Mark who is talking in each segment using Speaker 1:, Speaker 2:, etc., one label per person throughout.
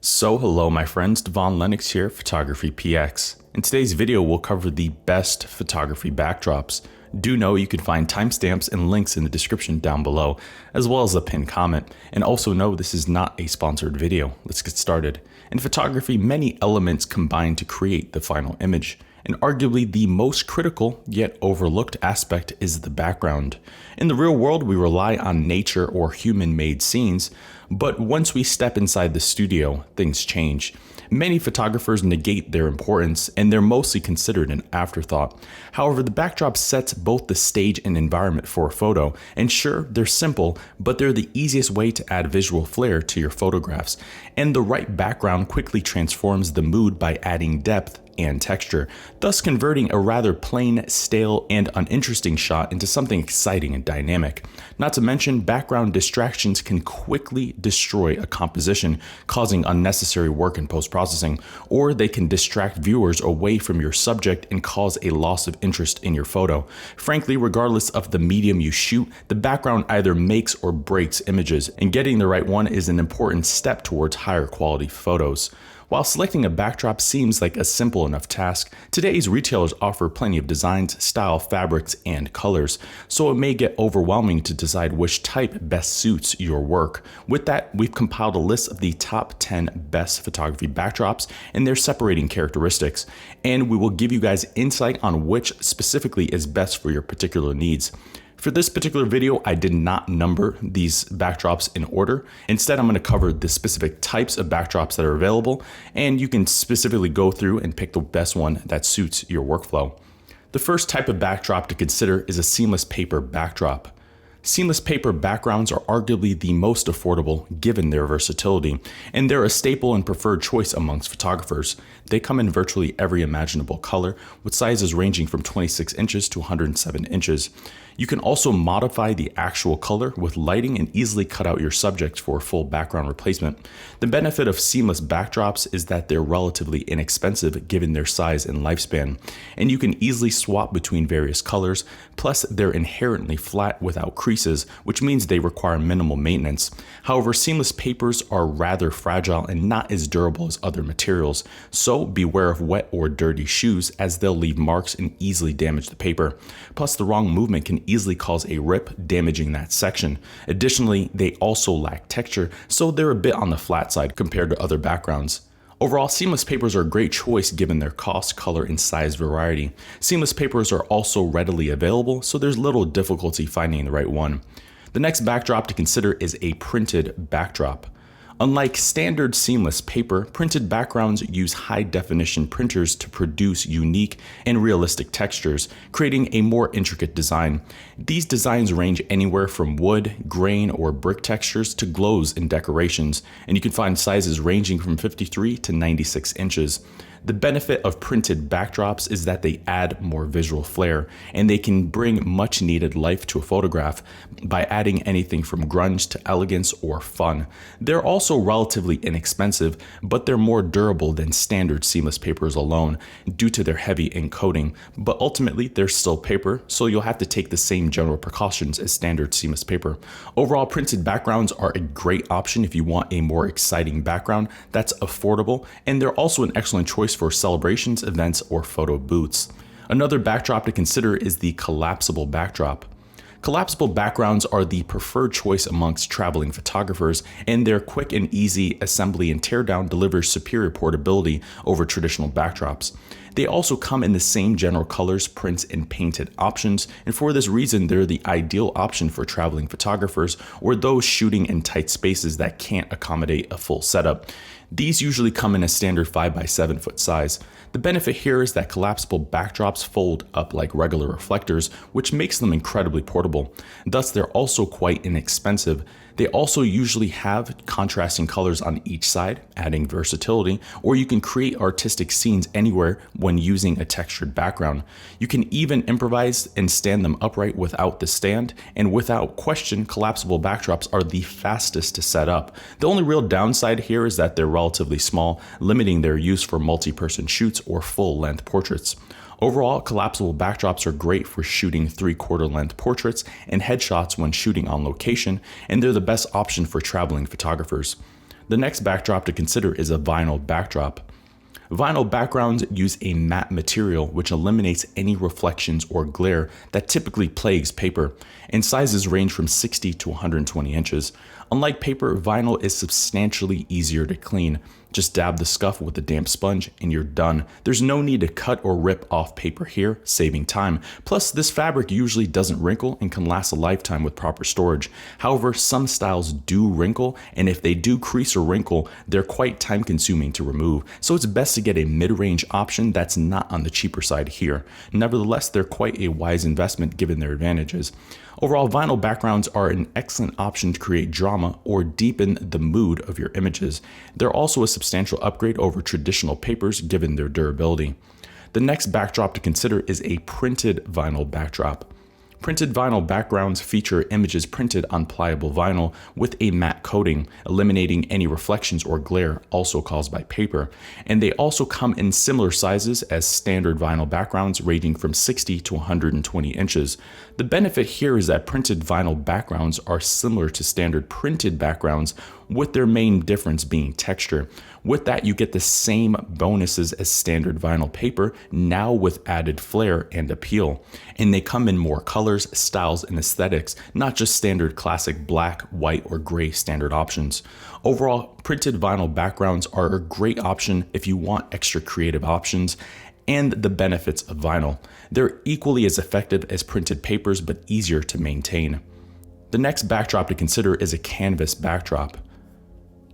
Speaker 1: So hello my friends, Devaun Lennox here, PhotographyPX. In today's video we'll cover the best photography backdrops. Do know you can find timestamps and links in the description down below, as well as a pinned comment. And also know this is not a sponsored video. Let's get started. In photography, many elements combine to create the final image. And arguably the most critical yet overlooked aspect is the background. In the real world, we rely on nature or human-made scenes, but once we step inside the studio, things change. Many photographers negate their importance, and they're mostly considered an afterthought. However, the backdrop sets both the stage and environment for a photo, and sure, they're simple, but they're the easiest way to add visual flair to your photographs. And the right background quickly transforms the mood by adding depth and texture, thus converting a rather plain, stale, and uninteresting shot into something exciting and dynamic. Not to mention, background distractions can quickly destroy a composition, causing unnecessary work in post-processing, or they can distract viewers away from your subject and cause a loss of interest in your photo. Frankly, regardless of the medium you shoot, the background either makes or breaks images, and getting the right one is an important step towards higher quality photos. While selecting a backdrop seems like a simple enough task, today's retailers offer plenty of designs, style, fabrics, and colors, so it may get overwhelming to decide which type best suits your work. With that, we've compiled a list of the top 10 best photography backdrops and their separating characteristics, and we will give you guys insight on which specifically is best for your particular needs. For this particular video, I did not number these backdrops in order. Instead, I'm going to cover the specific types of backdrops that are available, and you can specifically go through and pick the best one that suits your workflow. The first type of backdrop to consider is a seamless paper backdrop. Seamless paper backgrounds are arguably the most affordable given their versatility, and they're a staple and preferred choice amongst photographers. They come in virtually every imaginable color, with sizes ranging from 26 inches to 107 inches. You can also modify the actual color with lighting and easily cut out your subject for a full background replacement. The benefit of seamless backdrops is that they're relatively inexpensive given their size and lifespan, and you can easily swap between various colors, plus they're inherently flat without creases, which means they require minimal maintenance. However, seamless papers are rather fragile and not as durable as other materials, so beware of wet or dirty shoes as they'll leave marks and easily damage the paper. Plus, the wrong movement can easily cause a rip, damaging that section. Additionally, they also lack texture, so they're a bit on the flat side compared to other backgrounds. Overall, seamless papers are a great choice given their cost, color, and size variety. Seamless papers are also readily available, so there's little difficulty finding the right one. The next backdrop to consider is a printed backdrop. Unlike standard seamless paper, printed backgrounds use high-definition printers to produce unique and realistic textures, creating a more intricate design. These designs range anywhere from wood, grain, or brick textures to glows and decorations, and you can find sizes ranging from 53 to 96 inches. The benefit of printed backdrops is that they add more visual flair, and they can bring much needed life to a photograph by adding anything from grunge to elegance or fun. They're also relatively inexpensive, but they're more durable than standard seamless papers alone due to their heavy encoding, but ultimately they're still paper, so you'll have to take the same general precautions as standard seamless paper. Overall, printed backgrounds are a great option if you want a more exciting background that's affordable, and they're also an excellent choice for celebrations, events, or photo booths. Another backdrop to consider is the collapsible backdrop. Collapsible backgrounds are the preferred choice amongst traveling photographers, and their quick and easy assembly and teardown delivers superior portability over traditional backdrops. They also come in the same general colors, prints, and painted options, and for this reason, they're the ideal option for traveling photographers or those shooting in tight spaces that can't accommodate a full setup. These usually come in a standard 5x7 foot size. The benefit here is that collapsible backdrops fold up like regular reflectors, which makes them incredibly portable. Thus, they're also quite inexpensive. They also usually have contrasting colors on each side, adding versatility, or you can create artistic scenes anywhere when using a textured background. You can even improvise and stand them upright without the stand, and without question, collapsible backdrops are the fastest to set up. The only real downside here is that they're relatively small, limiting their use for multi-person shoots or full-length portraits. Overall, collapsible backdrops are great for shooting 3/4 length portraits and headshots when shooting on location, and they're the best option for traveling photographers. The next backdrop to consider is a vinyl backdrop. Vinyl backgrounds use a matte material which eliminates any reflections or glare that typically plagues paper, and sizes range from 60 to 120 inches. Unlike paper, vinyl is substantially easier to clean. Just dab the scuff with a damp sponge and you're done. There's no need to cut or rip off paper here, saving time. Plus, this fabric usually doesn't wrinkle and can last a lifetime with proper storage. However, some styles do wrinkle, and if they do crease or wrinkle, they're quite time consuming to remove. So it's best to get a mid-range option that's not on the cheaper side here. Nevertheless, they're quite a wise investment given their advantages. Overall, vinyl backgrounds are an excellent option to create drama or deepen the mood of your images. They're also a substantial upgrade over traditional papers given their durability. The next backdrop to consider is a printed vinyl backdrop. Printed vinyl backgrounds feature images printed on pliable vinyl with a matte coating, eliminating any reflections or glare also caused by paper. And they also come in similar sizes as standard vinyl backgrounds, ranging from 60 to 120 inches. The benefit here is that printed vinyl backgrounds are similar to standard printed backgrounds, with their main difference being texture. With that, you get the same bonuses as standard vinyl paper, now with added flair and appeal. And they come in more colors, styles, and aesthetics, not just standard classic black, white, or gray standard options. Overall, printed vinyl backgrounds are a great option if you want extra creative options and the benefits of vinyl. They're equally as effective as printed papers, but easier to maintain. The next backdrop to consider is a canvas backdrop.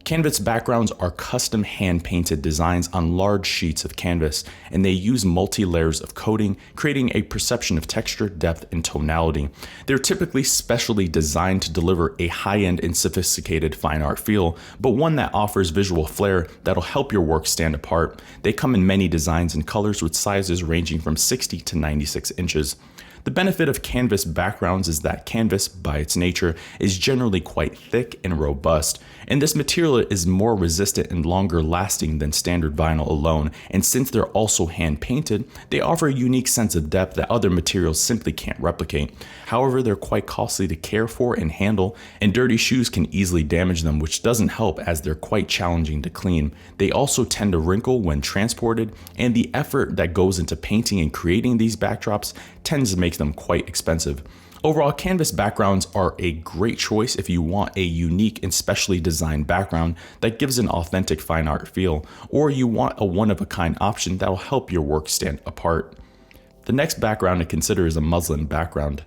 Speaker 1: Canvas backgrounds are custom hand-painted designs on large sheets of canvas, and they use multi-layers of coating, creating a perception of texture, depth, and tonality. They're typically specially designed to deliver a high-end and sophisticated fine art feel, but one that offers visual flair that'll help your work stand apart. They come in many designs and colors with sizes ranging from 60 to 96 inches. The benefit of canvas backgrounds is that canvas, by its nature, is generally quite thick and robust, and this material is more resistant and longer lasting than standard vinyl alone, and since they're also hand painted, they offer a unique sense of depth that other materials simply can't replicate. However, they're quite costly to care for and handle, and dirty shoes can easily damage them, which doesn't help as they're quite challenging to clean. They also tend to wrinkle when transported, and the effort that goes into painting and creating these backdrops tends to make them quite expensive. Overall, canvas backgrounds are a great choice if you want a unique and specially designed background that gives an authentic fine art feel, or you want a one-of-a-kind option that will help your work stand apart. The next background to consider is a muslin background.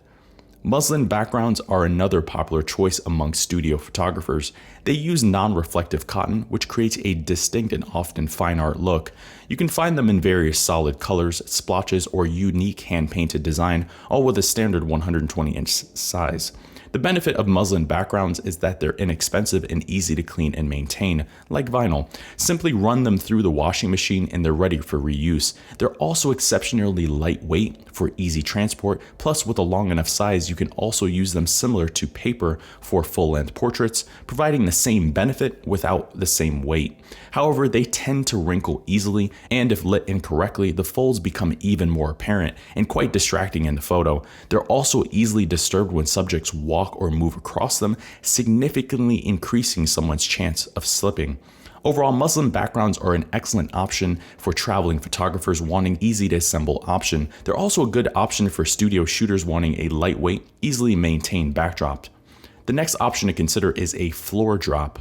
Speaker 1: Muslin backgrounds are another popular choice among studio photographers. They use non-reflective cotton, which creates a distinct and often fine art look. You can find them in various solid colors, splotches, or unique hand-painted design, all with a standard 120-inch size. The benefit of muslin backgrounds is that they're inexpensive and easy to clean and maintain, like vinyl. Simply run them through the washing machine and they're ready for reuse. They're also exceptionally lightweight for easy transport, plus with a long enough size you can also use them similar to paper for full-length portraits, providing the same benefit without the same weight. However, they tend to wrinkle easily, and if lit incorrectly, the folds become even more apparent and quite distracting in the photo. They're also easily disturbed when subjects walk or move across them, significantly increasing someone's chance of slipping. Overall, muslin backgrounds are an excellent option for traveling photographers wanting easy to assemble option. They're also a good option for studio shooters wanting a lightweight, easily maintained backdrop. The next option to consider is a floor drop.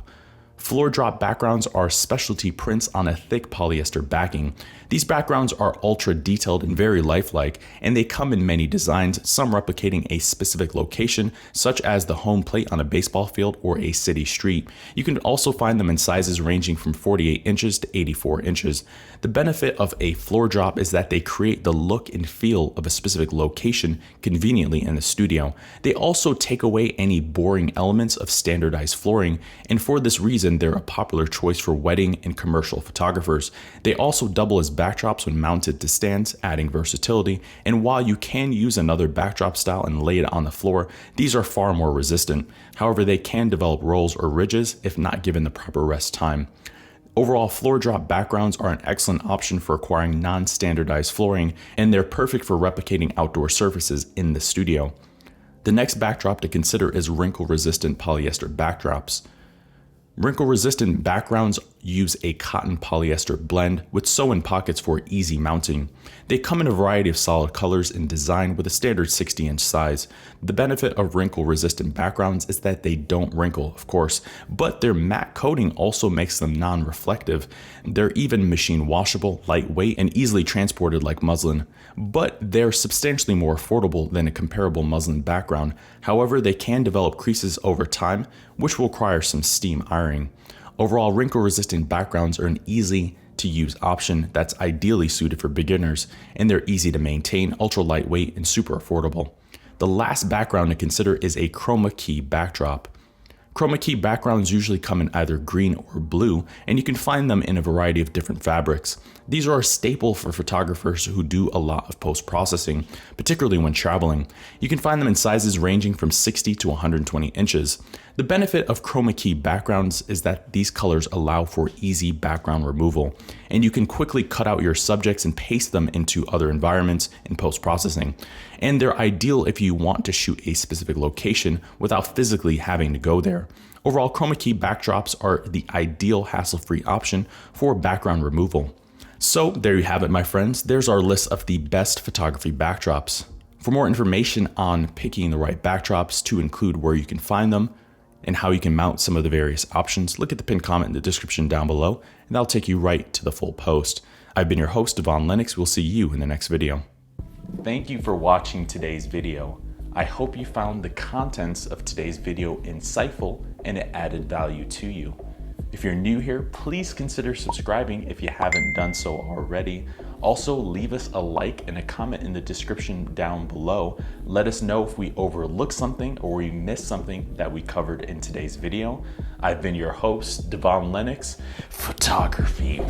Speaker 1: Floor drop backgrounds are specialty prints on a thick polyester backing. These backgrounds are ultra detailed and very lifelike, and they come in many designs, some replicating a specific location, such as the home plate on a baseball field or a city street. You can also find them in sizes ranging from 48 inches to 84 inches. The benefit of a floor drop is that they create the look and feel of a specific location conveniently in the studio. They also take away any boring elements of standardized flooring, and for this reason, they're a popular choice for wedding and commercial photographers. They also double as backdrops when mounted to stands, adding versatility, and while you can use another backdrop style and lay it on the floor, these are far more resistant. However, they can develop rolls or ridges if not given the proper rest time. Overall, floor drop backgrounds are an excellent option for acquiring non-standardized flooring, and they're perfect for replicating outdoor surfaces in the studio. The next backdrop to consider is wrinkle-resistant polyester backdrops. Wrinkle-resistant backgrounds use a cotton polyester blend with sew-in pockets for easy mounting. They come in a variety of solid colors and design with a standard 60-inch size. The benefit of wrinkle-resistant backgrounds is that they don't wrinkle, of course, but their matte coating also makes them non-reflective. They're even machine washable, lightweight, and easily transported like muslin, but they're substantially more affordable than a comparable muslin background. However, they can develop creases over time, which will require some steam ironing. Overall, wrinkle-resistant backgrounds are an easy-to-use option that's ideally suited for beginners, and they're easy to maintain, ultra-lightweight, and super affordable. The last background to consider is a Chroma Key Backdrop. Chroma Key backgrounds usually come in either green or blue, and you can find them in a variety of different fabrics. These are a staple for photographers who do a lot of post-processing, particularly when traveling. You can find them in sizes ranging from 60 to 120 inches. The benefit of Chroma Key backgrounds is that these colors allow for easy background removal, and you can quickly cut out your subjects and paste them into other environments in post-processing. And they're ideal if you want to shoot a specific location without physically having to go there. Overall, Chroma Key backdrops are the ideal hassle-free option for background removal. So there you have it, my friends. There's our list of the best photography backdrops. For more information on picking the right backdrops, to include where you can find them and how you can mount some of the various options, look at the pinned comment in the description down below, and that'll take you right to the full post. I've been your host, Devaun Lennox. We'll see you in the next video. Thank you for watching today's video. I hope you found the contents of today's video insightful and it added value to you. If you're new here, please consider subscribing if you haven't done so already. Also, leave us a like and a comment in the description down below. Let us know if we overlooked something or we missed something that we covered in today's video. I've been your host, Devaun Lennox. Photography.